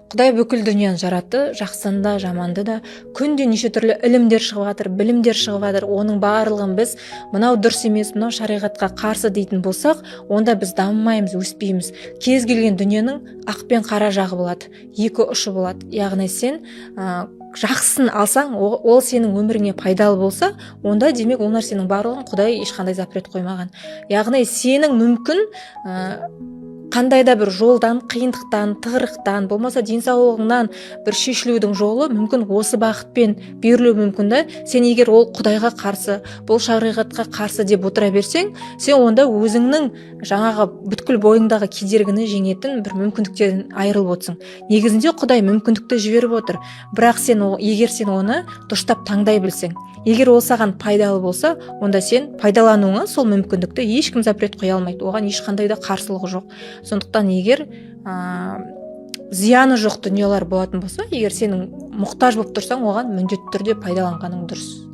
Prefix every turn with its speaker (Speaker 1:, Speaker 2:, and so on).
Speaker 1: Құдай бүкіл дүнияны жаратты, жақсыны да, жаманды да. Күнде неше түрлі ілімдер шығып жатыр, білімдер шығып жатыр. Оның барлығын біз мынау дұрыс емес, мынау шариғатқа қарсы дейтін болсақ, онда біз дамымаймыз, өспейміз. Кез келген дүниенің ақ пен қара жағы болады, екі ұшы болады. Яғни сен жақсысын алсаң, ол сенің өміріңе пайдалы болса, онда демек ол нәрсенің барлығын Құдай ешқандай запрет қоймаған. Яғни сенің мүмкін қандай да бір жолдан, қиындықтан, тығырықтан, болмаса денсаулығыңнан бір шешілудің жолы мүмкін осы бағытпен берілуі мүмкін да. Сен егер ол Құдайға қарсы, бұл шариғатқа қарсы деп отыра берсең, сен онда өзіңнің жаңағы бүткіл бойыңдағы кедергіні жеңетін бір мүмкіндіктерден айырылып отырсың. Негізінде Құдай мүмкіндікті жіберіп отыр, бірақ егер сен оны дұрыстап таңдай білсең, егер ол саған пайдалы болса, онда сен пайдалануыңа сол мүмкіндікті ешкім запрет қоя алмайды, оған ешқандай да қарсылығы жоқ. Сондықтан егер зияны жоқ дүниелер болатын болса, егер сенің мұқтаж болып тұрсаң, оған міндетті түрде пайдаланғаның дұрыс.